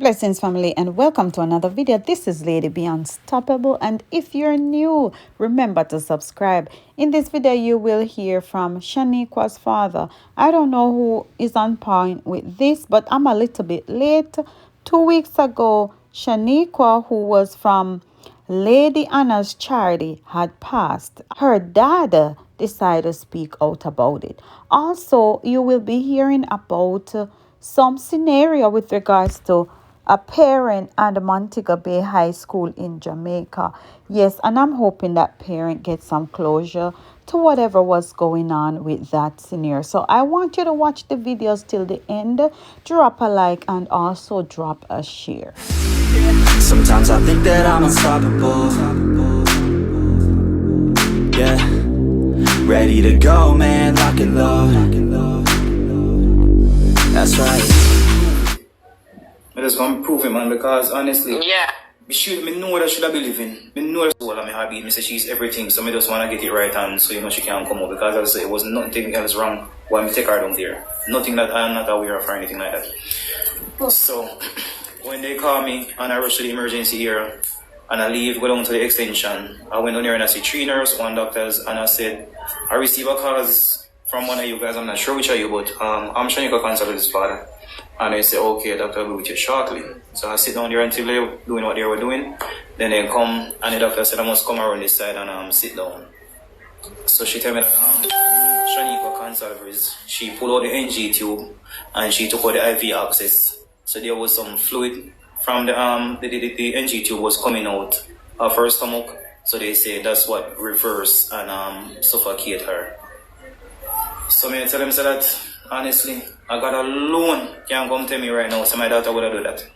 Blessings family and welcome to another video. This is Lady Be Unstoppable, and if you're new, remember to subscribe. In this video you will hear from Shaniqua's father. I don't know who is on point with this, but I'm a little bit late. 2 weeks ago, Shaniqua, who was from Lady Anna's charity, had passed. Her dad decided to speak out about it. Also, you will be hearing about some scenario with regards to a parent at Montego Bay High School in Jamaica. Yes, and I'm hoping that parent gets some closure to whatever was going on with that scenario. So I want you to watch the videos till the end, drop a like, and also drop a share. Sometimes I think that I'm unstoppable. Yeah, ready to go, man, lock and load. That's right. I just gonna prove it, man, because honestly, me know that should I be living. Me know that's all I'm happy. Me say she's everything, so me just wanna get it right, and so she can't come up, because as I say, it was nothing else wrong when me take her down there. Nothing that I'm not aware of or anything like that. So when they call me and I rush to the emergency area and I leave, go down to the extension, I went down there and I see 3 nurses, 1 doctors, and I said, I received a call from one of you guys. I'm not sure which are you, but I'm Shaniqua consult with his father. And they say, okay, doctor, will be with you shortly. So I sit down there until they were doing what they were doing. Then they come, and the doctor said I must come around this side and sit down. So she tell me that Shaniqua consult, she pulled out the NG tube and she took out the IV access. So there was some fluid from the NG tube was coming out of her stomach. So they say that's what reverse and suffocate her. So me tell them so that honestly, I got a loan. Can't come tell me right now, so my daughter would have done that.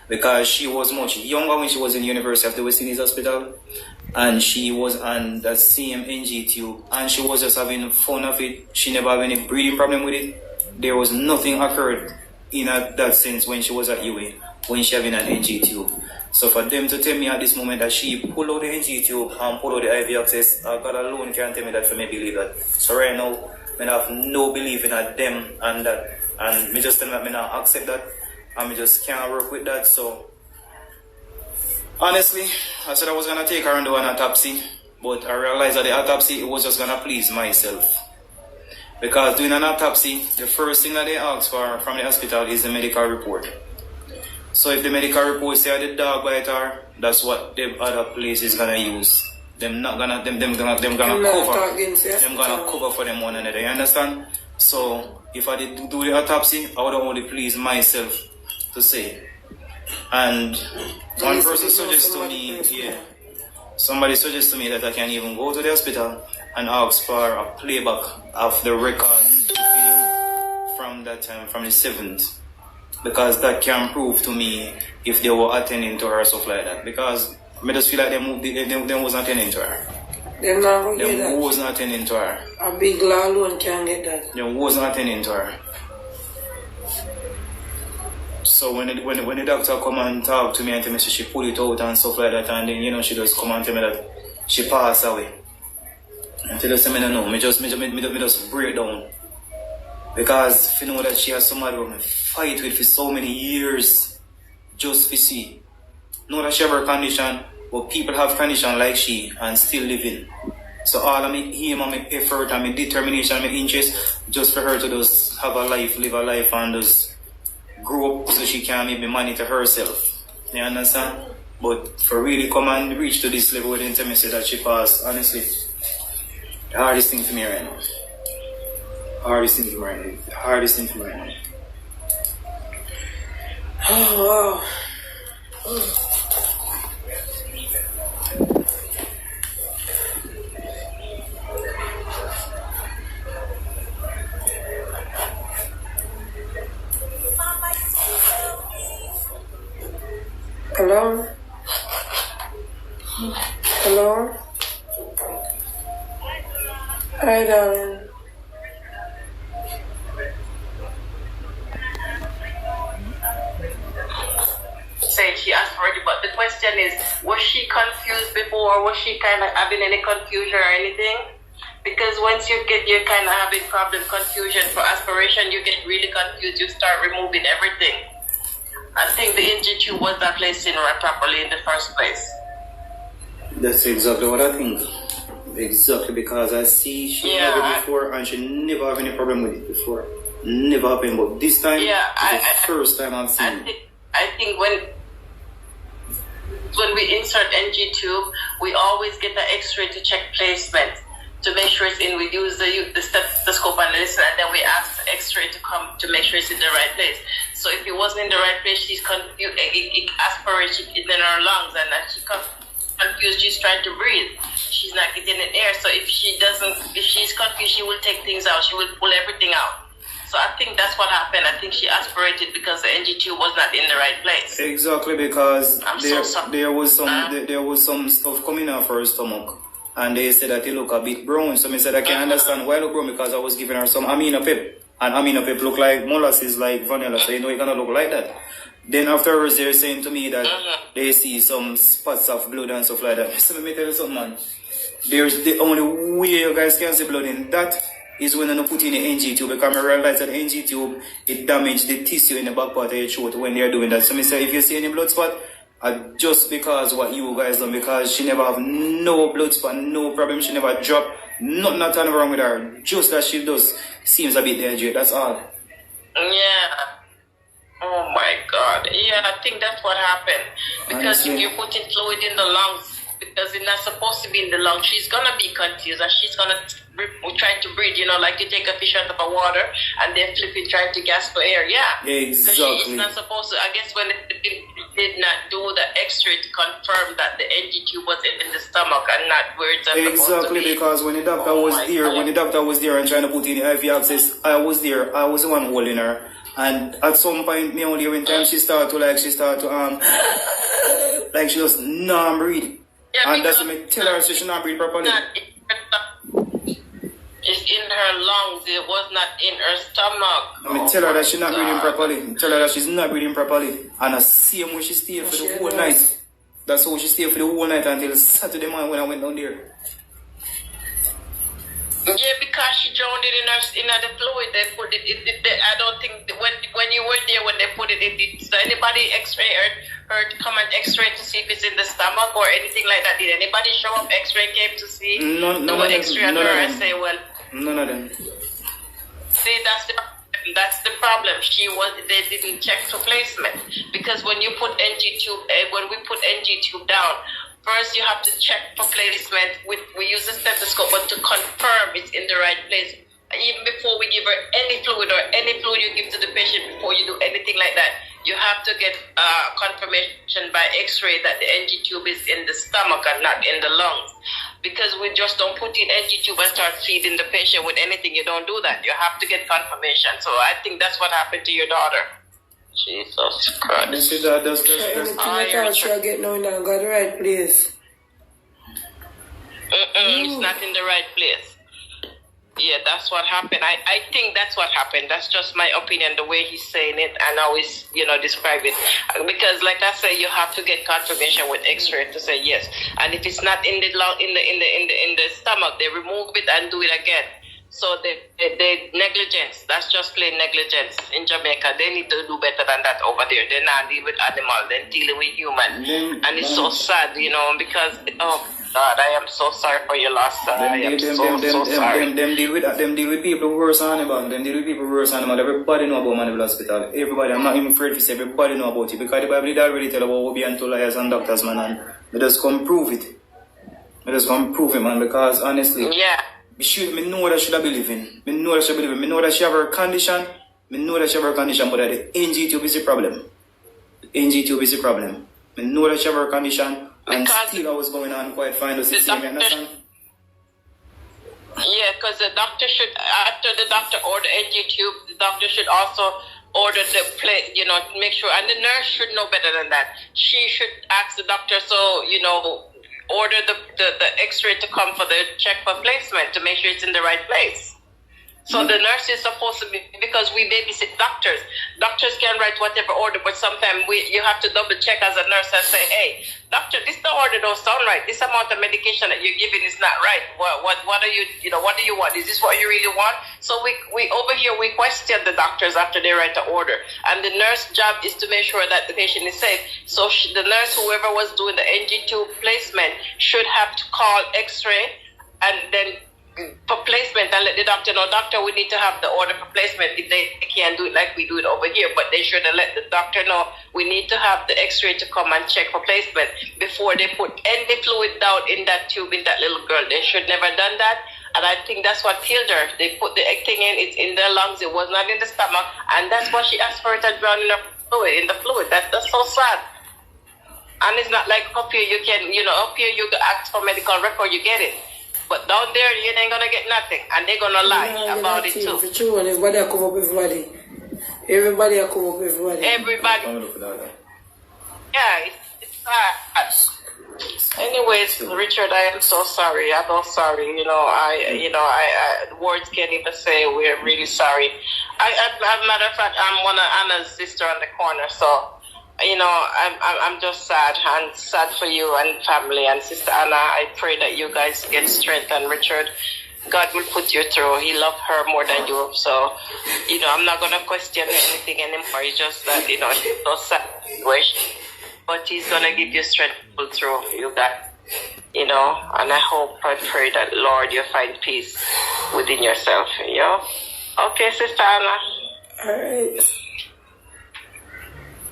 Because she was much younger when she was in the University of the West Indies Hospital. And she was on that same NG tube. And she was just having fun of it. She never had any breathing problem with it. There was nothing occurred in that sense when she was at UA, when she having an NG tube. So for them to tell me at this moment that she pulled out the NG tube and pulled out the IV access, I got a loan. Can't tell me that for me believe that. So right now, I have no belief in them and that, and me just tell me that I not accept that, and me just can't work with that. So honestly, I said I was gonna take her and do an autopsy, but I realized that the autopsy, it was just gonna please myself, because doing an autopsy, the first thing that they ask for from the hospital is the medical report. So if the medical report say the dog bite her, that's what the other place is gonna use. Them gonna cover for them one another. You understand? So if I did do the autopsy, I would only please myself to say. And one person suggests to me, somebody suggests to me that I can even go to the hospital and ask for a playback of the record from that time, from the 7th, because that can prove to me if they were attending to her or stuff like that. Because I just feel like they was not attending to her. They're not going to get that. They was not attending to her. A big law alone can't get that. They was not attending to her. So when the doctor come and talk to me and tell me she pulled it out and stuff like that, and then she just come and tell me that she passed away. Until they say me no, me just break down. Because if you know that she has somebody who fight with for so many years, just to see. Know that she have her condition, but people have condition like she and still living. So all of me aim and my effort and my determination and my interest just for her to just have a life, live a life, and just grow up so she can maybe monitor herself. You understand? But for really come and reach to this level and tell me say that she passed, honestly, the hardest thing for me right now. Hardest thing for me right now. Oh, wow. Hello? Hello? Hi, darling. Said she asked for it, but the question is, was she confused before? Was she kind of having any confusion or anything? Because once you're kind of having problem, confusion for aspiration, you get really confused. You start removing everything. I think the NG tube was not placed in right properly in the first place. That's exactly what I think. Exactly, because I see she had it before and she never have any problem with it before. Never happened, but this time, it's the first time I've seen it. I think when we insert NG tube, we always get the X-ray to check placement to make sure it's in. We use the stethoscope and listen, and then we ask the X-ray to come to make sure it's in the right place. So if it wasn't in the right place, she's confused. It aspirates in her lungs, and that she confused. She's trying to breathe. She's not getting in air. So if she's confused, she will take things out. She will pull everything out. So I think that's what happened. I think she aspirated because the NG tube was not in the right place. Exactly, because there was some stuff coming out of her stomach, and they said that it looked a bit brown. So I said I can understand why it look brown, because I was giving her some amino pep, and amino pep look like molasses, like vanilla. So you know it gonna look like that. Then afterwards, they're saying to me that they see some spots of blood and stuff like that. So let me tell you something, man. There's the only way you guys can see blood in that is when you put in the NG tube, because I realize that the NG tube, it damaged the tissue in the back part of your throat when they're doing that. So I say, if you see any blood spot, just because what you guys done, because she never have no blood spot, no problem, she never dropped, nothing wrong with her, just that she does seems a bit dehydrated, that's all. Yeah. Oh my God. Yeah, I think that's what happened. Because if you're putting fluid in the lungs, because it's not supposed to be in the lungs, she's gonna be confused and she's gonna try to breathe, like you take a fish out of the water and then flip it trying to gasp for air. Yeah. Exactly. She's not supposed to. I guess when they did not do the X-ray to confirm that the NG tube was in the stomach and not where it's supposed to be. Because when the doctor was there and trying to put in the IV access, I was there. I was the one holding her. And at some point, me only when time she started to like she just not breathe. Yeah, and that's when I tell her she not breathe properly. It's in her lungs. It was not in her stomach. I tell her that she's not breathing properly. Tell her that she's not breathing properly. And I see when she stayed for the whole night. That's how she stayed for the whole night until Saturday morning when I went down there. Yeah, because she drowned it in the fluid. They put it. I don't think when you were there when they put it in. So anybody X-ray her to come and X-ray to see if it's in the stomach or anything like that? Did anybody show up? X-ray came to see. No X-ray on her and say, well, none of them. See, that's the problem. They didn't check for placement, because when you put NG tube, when we put NG tube down. First, you have to check for placement. We use a stethoscope, but to confirm it's in the right place. Even before we give her any fluid or any fluid you give to the patient, before you do anything like that, you have to get confirmation by X-ray that the NG tube is in the stomach and not in the lungs. Because we just don't put in NG tube and start feeding the patient with anything. You don't do that. You have to get confirmation. So I think that's what happened to your daughter. Jesus Christ. You see that? That's she'll get now and got the right place. It's not in the right place. Yeah, that's what happened. I think that's what happened. That's just my opinion, the way he's saying it and how he's, describe it. Because like I say, you have to get confirmation with X-ray to say yes. And if it's not in the lung, in the stomach, they remove it and do it again. So they negligence. That's just plain negligence in Jamaica. They need to do better than that over there. They're not dealing with animal, they're dealing with human. And it's so sad, because oh God, I am so sorry for your loss. I am so sorry. Them deal with people worse than animal. Them deal with people worse than animal. Everybody know about Mandeville Hospital. Everybody, I'm not even afraid to say everybody know about it, because the Bible did already tell about Obi and two liars and doctors, man, and they just come prove it. They just come prove it, man, because honestly, me know that she have believe in. Me know that she believe in. Me know that she have her condition. But that the NG tube is the problem. The NG tube is the problem. Me know that she have her condition, and still I was going on quite fine. Does it see me, understand? Yeah, because the doctor should, after the doctor order NG tube, the doctor should also order the plate, make sure, and the nurse should know better than that. She should ask the doctor, order the X-ray to come for the check for placement to make sure it's in the right place. So the nurse is supposed to be, because we babysit doctors. Doctors can write whatever order, but sometimes you have to double check as a nurse and say, hey, doctor, this the order don't sound right. This amount of medication that you're giving is not right. What are you, what do you want? Is this what you really want? So we over here, we question the doctors after they write the order. And the nurse job is to make sure that the patient is safe. So the nurse, whoever was doing the NG tube placement, should have to call X-ray and then for placement and let the doctor know, doctor, we need to have the order for placement if they can't do it like we do it over here. But they should have let the doctor know we need to have the X-ray to come and check for placement before they put any fluid down in that tube in that little girl. They should never done that. And I think that's what killed her. They put the thing in, it's in their lungs, it was not in the stomach, and that's what she aspirated down in the fluid. That's so sad. And it's not like up here you can, up here you ask for medical record, you get it. But down there, you ain't gonna get nothing, and they're gonna lie about it too. For true, everybody will come up with everybody. Everybody will come up with everybody. Everybody. Yeah, it's hard. Anyways, Richard, I am so sorry. I'm so sorry. I words can't even say we're really sorry. As a matter of fact, I'm one of Anna's sister on the corner, so. I'm just sad and sad for you and family and Sister Anna. I pray that you guys get strength, and Richard, God will put you through. He loved her more than you, so I'm not gonna question anything anymore. It's just that it's so sad situation, but He's gonna give you strength to pull through. You got, and I pray that Lord you find peace within yourself. Okay, Sister Anna. All right.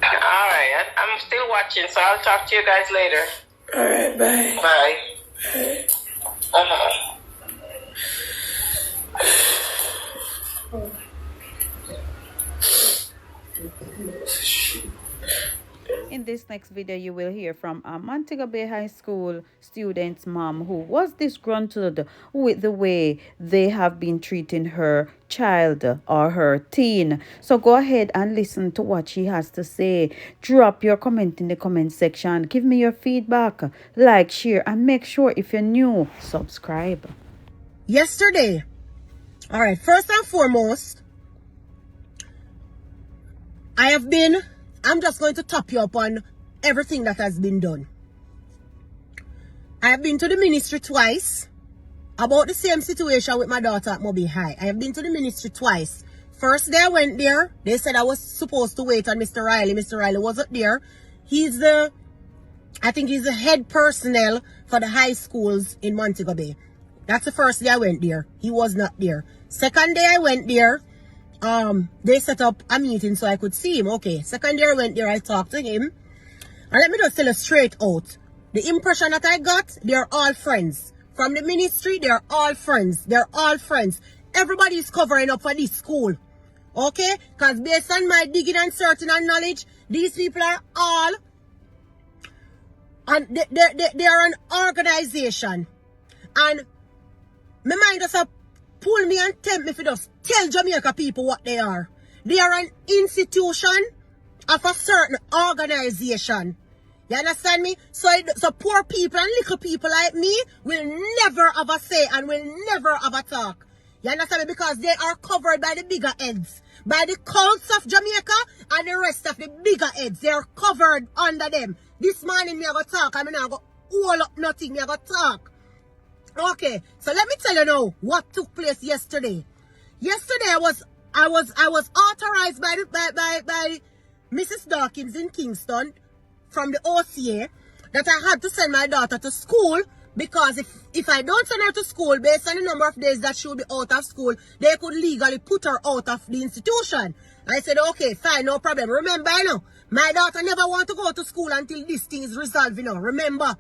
All right, I'm still watching, so I'll talk to you guys later. All right, bye. Bye. Bye. In this next video, you will hear from a Montego Bay High School student's mom who was disgruntled with the way they have been treating her child or her teen. So go ahead and listen to what she has to say. Drop your comment in the comment section. Give me your feedback. Like, share, and make sure if you're new, subscribe. Yesterday, all right, first and foremost, I'm just going to top you up on everything that has been done. I have been to the ministry twice about the same situation with my daughter at Mobay High. I have been to the ministry twice. First day I went there, they said I was supposed to wait on Mr. Riley. Mr. Riley wasn't there. I think he's the head personnel for the high schools in Montego Bay. That's the first day I went there. He was not there. Second day I went there, they set up a meeting so I could see him. Okay, second day I went there, I talked to him. And let me just tell you straight out, the impression that I got, they're all friends. From the ministry, they're all friends. They're all friends. Everybody is covering up for this school. Okay? Because based on my digging and searching and knowledge, these people are all, and they are an organization. And my mind just pull me and tempt me for just tell Jamaica people what they are. They are an institution of a certain organization. You understand me? So poor people and little people like me will never have a say and will never have a talk. You understand me? Because they are covered by the bigger heads. By the cults of Jamaica and the rest of the bigger heads. They are covered under them. This morning me I go talk. I mean I go hold up nothing. Me I go talk. Okay, so let me tell you now what took place yesterday. Yesterday I was authorized by Mrs. Dawkins in Kingston from the OCA that I had to send my daughter to school, because if I don't send her to school based on the number of days that she will be out of school, they could legally put her out of the institution. I said, okay, fine, no problem. Remember, my daughter never want to go to school until this thing is resolved, Remember,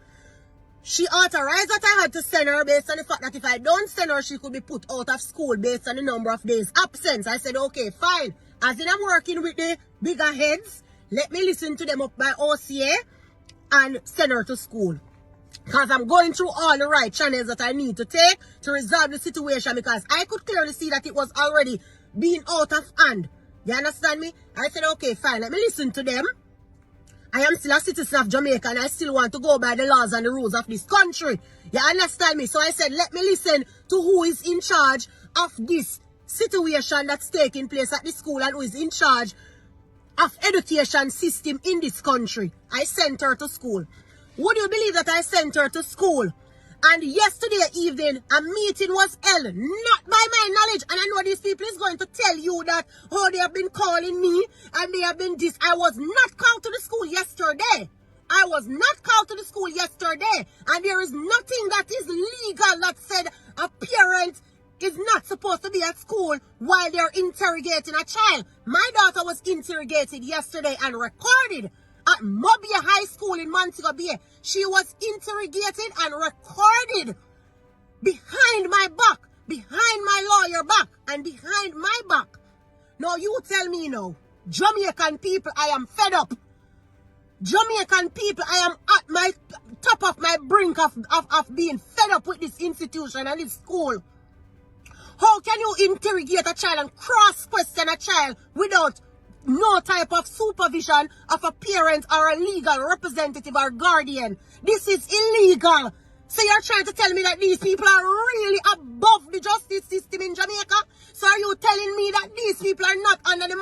she authorized that I had to send her based on the fact that if I don't send her, she could be put out of school based on the number of days absence. I said, okay, fine. As in I'm working with the bigger heads, let me listen to them up by OCA and send her to school. Because I'm going through all the right channels that I need to take to resolve the situation, because I could clearly see that it was already being out of hand. You understand me? I said, okay, fine, let me listen to them. I am still a citizen of Jamaica and I still want to go by the laws and the rules of this country. You understand me? So I said, let me listen to who is in charge of this situation that's taking place at the school and who is in charge of education system in this country. I sent her to school. Would you believe that I sent her to school? And yesterday evening, a meeting was held, not by my knowledge. And I know these people is going to tell you that, oh, they have been calling me and they have been this. I was not called to the school yesterday. I was not called to the school yesterday. And there is nothing that is legal that said a parent is not supposed to be at school while they're interrogating a child. My daughter was interrogated yesterday and recorded at Mobay High School in Montego Bay. She was interrogated and recorded behind my back, behind my lawyer back, and behind my back. Now you tell me now, Jamaican people, I am fed up. Jamaican people, I am at my top of my brink of being fed up with this institution and this school. How can you interrogate a child and cross-question a child without no type of supervision of a parent or a legal representative or guardian? This is illegal. So you're trying to tell me that these people are really above the justice system in Jamaica? So are you telling me that these people are not under the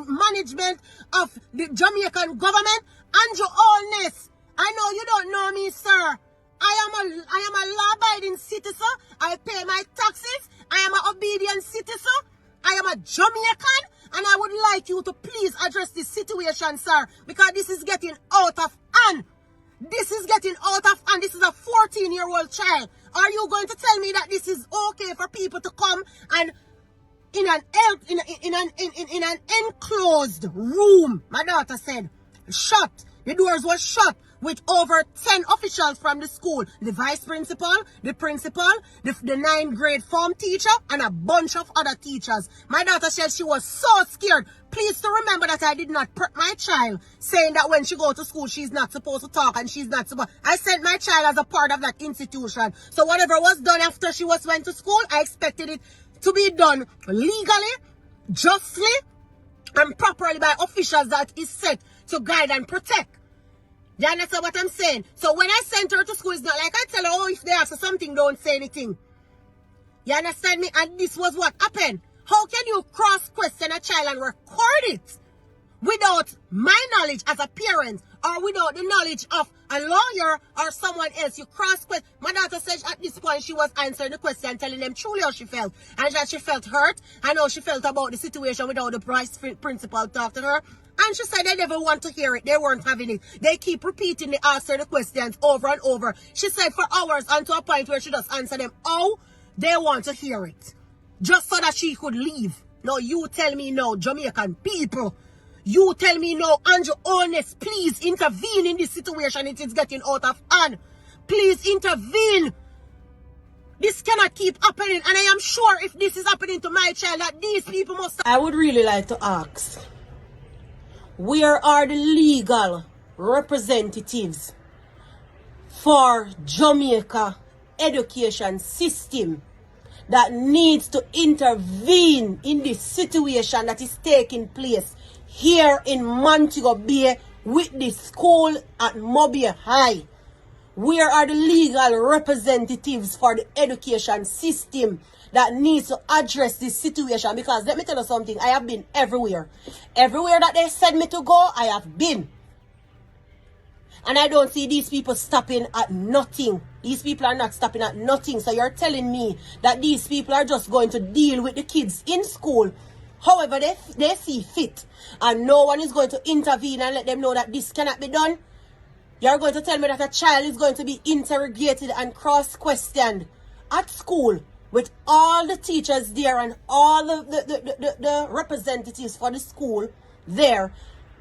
management of the Jamaican government? Andrew Allness, I know you don't know me, sir. I am a law-abiding citizen. I pay my taxes. I am an obedient citizen. I am a Jamaican. And I would like you to please address this situation, sir. Because this is getting out of hand. This is getting out of hand. This is a 14-year-old child. Are you going to tell me that this is okay for people to come and in an enclosed room, my daughter said, shut. The doors were shut with over 10 officials from the school. The vice principal, the principal, the 9th grade form teacher, and a bunch of other teachers. My daughter said she was so scared. Please to remember that I did not prep my child, saying that when she go to school, she's not supposed to talk and she's not supposed. I sent my child as a part of that institution. So whatever was done after she went to school, I expected it to be done legally, justly, and properly by officials that is set to guide and protect. You understand what I'm saying? So when I sent her to school, it's not like I tell her, oh, if they ask her something, don't say anything. You understand me? And this was what happened. How can you cross-question a child and record it without my knowledge as a parent or without the knowledge of a lawyer or someone else? You cross-question. My daughter said at this point she was answering the question, telling them truly how she felt. And that she felt hurt and how she felt about the situation without the vice principal talk to her. And she said they never want to hear it. They weren't having it. They keep repeating the answer the questions over and over. She said for hours and to a point where she just answered them how they want to hear it. Just so that she could leave. Now you tell me now, Jamaican people. You tell me now, Andrew Honest, please intervene in this situation. It is getting out of hand. Please intervene. This cannot keep happening. And I am sure if this is happening to my child, that these people must... I would really like to ask, where are the legal representatives for Jamaica education system that needs to intervene in this situation that is taking place here in Montego Bay with the school at Mobay High? Where are the legal representatives for the education system that needs to address this situation? Because let me tell you something, I have been everywhere. Everywhere that they said me to go, I have been. And I don't see these people stopping at nothing. These people are not stopping at nothing. So you're telling me that these people are just going to deal with the kids in school however they see fit. And no one is going to intervene and let them know that this cannot be done. You're going to tell me that a child is going to be interrogated and cross-questioned at school with all the teachers there and all the representatives for the school there.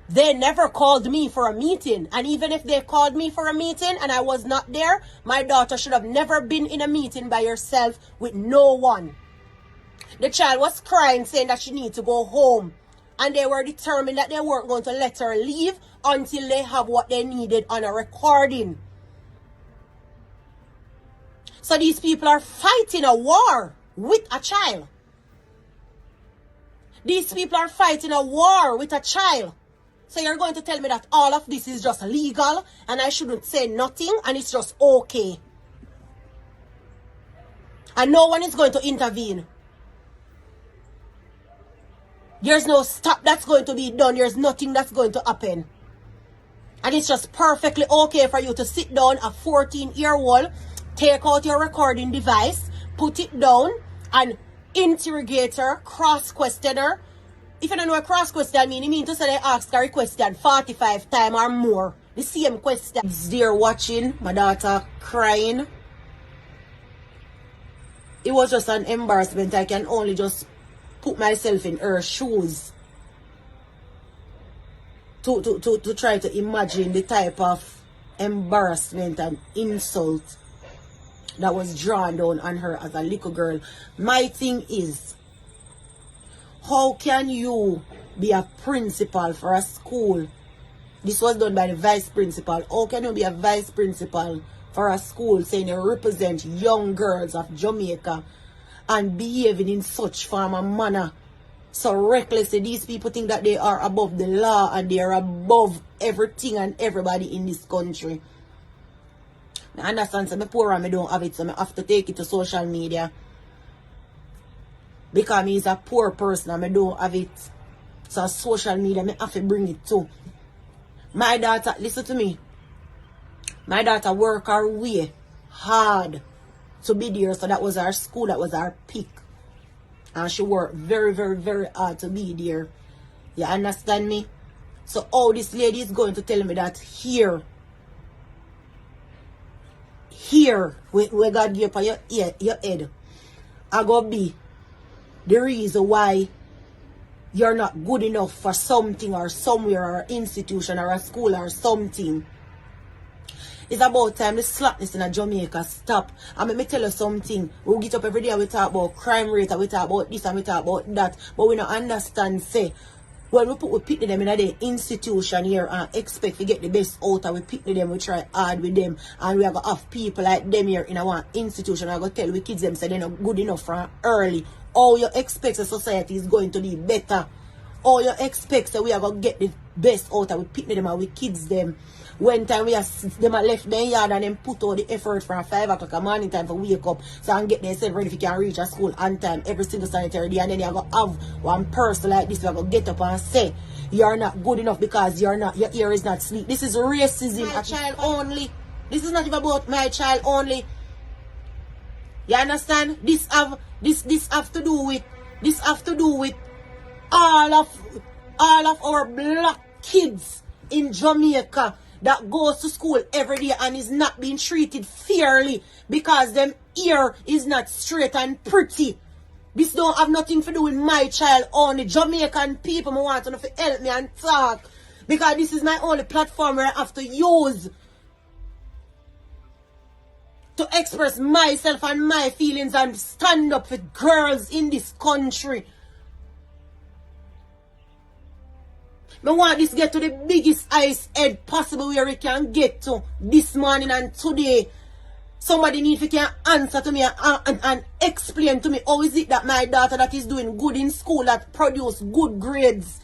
They never called me for a meeting. And even if they called me for a meeting and I was not there, my daughter should have never been in a meeting by herself with no one. The child was crying, saying that she needs to go home. And they were determined that they weren't going to let her leave until they have what they needed on a recording. So these people are fighting a war with a child. These people are fighting a war with a child. So you're going to tell me that all of this is just legal and I shouldn't say nothing and it's just okay. And no one is going to intervene. There's no stop that's going to be done. There's nothing that's going to happen. And it's just perfectly okay for you to sit down, a 14-year-old, take out your recording device, put it down, and interrogate her, cross-question her. If you don't know what cross-question mean, it means to say they ask her a question 45 times or more. The same question. They're watching my daughter crying. It was just an embarrassment. I can only just put myself in her shoes to try to imagine the type of embarrassment and insult that was drawn down on her as a little girl. My thing is, how can you be a principal for a school? This was done by the vice principal. How can you be a vice principal for a school saying you represent young girls of Jamaica and behaving in such form and manner? So recklessly, these people think that they are above the law and they are above everything and everybody in this country. I understand, so I poor and I don't have it, so I have to take it to social media. Because he's a poor person and I don't have it. So social media, I have to bring it too. My daughter, listen to me. My daughter worked her way hard to be there, so that was our school, that was our pick. And she worked very, very, very hard to be there. You understand me? So all this lady is going to tell me that here, where God gave for your head, I go be the reason why you're not good enough for something or somewhere or an institution or a school or something. It's about time the slackness in Jamaica stop. And let me tell you something. We get up every day and we talk about crime rate and we talk about this and we talk about that. But we don't understand, say, when we pick them in the institution here and expect to get the best out and we pick them, we try hard with them. And we are going to have people like them here in our institution. I'm going to tell we kids them say they're not good enough from early. All you expect the society is going to be better. All you expect that we are going to get the best out and we pick them and we kids them. When time we are them left their yard and then put all the effort from 5 o'clock in the morning time for wake up so and get themselves ready if you can reach a school on time every single sanitary day, and then you're going to have one person like this, you're going to get up and say you're not good enough because your ear is not sleep. This is racism. My child only. This is not even about my child only. You understand? This have to do with all of our black kids in Jamaica that goes to school every day and is not being treated fairly because them ear is not straight and pretty. This don't have nothing to do with my child only. Jamaican people, I want to help me and talk because this is my only platform where I have to use to express myself and my feelings and stand up for girls in this country. I want this to get to the biggest ice head possible where we can get to this morning and today. Somebody need to can answer to me and explain to me how is it that my daughter that is doing good in school, that produce good grades,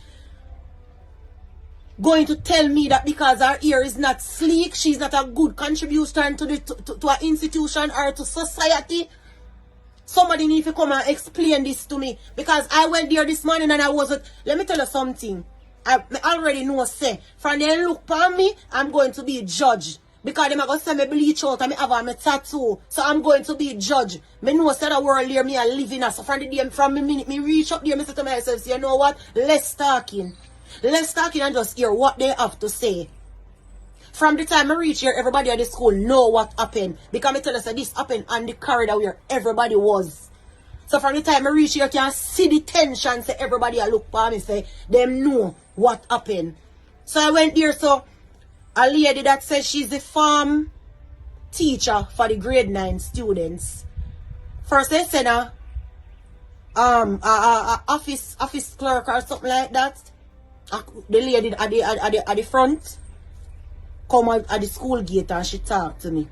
going to tell me that because her ear is not sleek, she's not a good contribution to an institution or to society. Somebody need to come and explain this to me because I went there this morning and I wasn't. Let me tell you something. I already know, say, from them look upon me, I'm going to be judged. Because them are going to send me bleach out and me have my tattoo. So I'm going to be judged. Me know say the world here me are living as. So from the day, from the minute me reach up there, me say to myself, you know what? Less talking. Less talking and just hear what they have to say. From the time I reach here, everybody at the school know what happened. Because me tell us that this happened on the corridor where everybody was. So from the time I reach here, you can see the tension. Say everybody I look for me, say them know what happened. So I went there, so a lady that says she's the farm teacher for the grade 9 students. First they said a office clerk or something like that. The lady at the front come out at the school gate and she talked to me.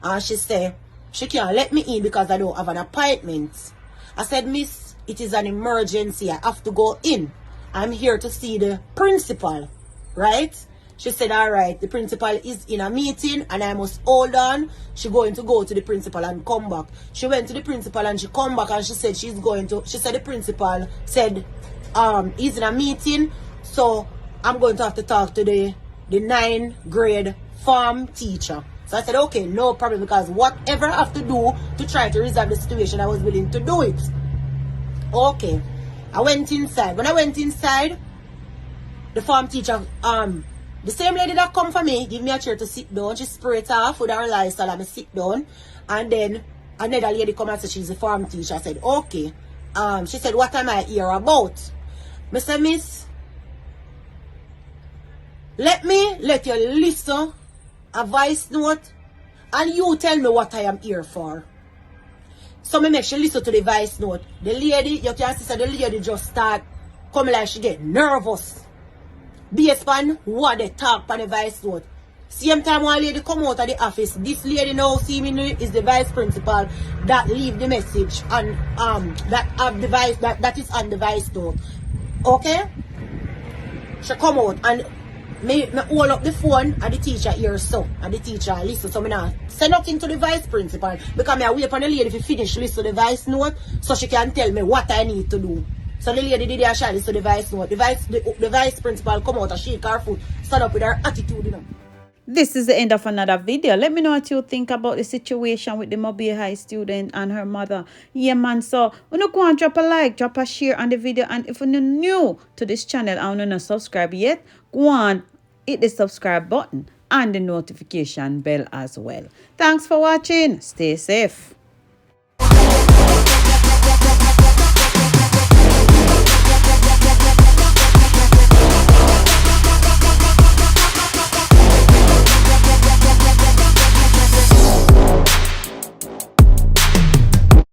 And she said she can't let me in because I don't have an appointment. I said, Miss, it is an emergency. I have to go in. I'm here to see the principal, right? She said, all right, the principal is in a meeting and I must hold on. She's going to go to the principal and come back. She went to the principal and she come back and she said the principal said he's in a meeting, so I'm going to have to talk to the 9th grade form teacher. So I said, okay, no problem, because whatever I have to do to try to resolve the situation, I was willing to do it. Okay, I went inside. When I went inside, the form teacher, the same lady that come for me, give me a chair to sit down. She spray it off with her Lysol and I sit down. And then another lady come and say she's a form teacher. I said, okay. She said, what am I here about? I said, miss, let you listen a voice note and you tell me what I am here for. So me make she listen to the voice note. The lady, you can see the lady just start coming like she get nervous. Based on what they talk on the voice note. Same time one lady come out of the office, this lady now see me is the vice principal that leave the message and that have the vice that is on the voice note. Okay? She come out and me hold up the phone and the teacher hear so. And the teacher listen. So me now say nothing to the vice principal because me wait for the lady to finish listen to the voice note so she can tell me what I need to do. So the lady did actually listen to the voice note. The vice principal come out and shake her foot, stand up with her attitude, you know. This is the end of another video. Let me know what you think about the situation with the Mobay High student and her mother. Yeah, man. So, when you go and drop a like, drop a share on the video. And if you're new to this channel and you're not subscribed yet, go on, hit the subscribe button and the notification bell as well. Thanks for watching. Stay safe.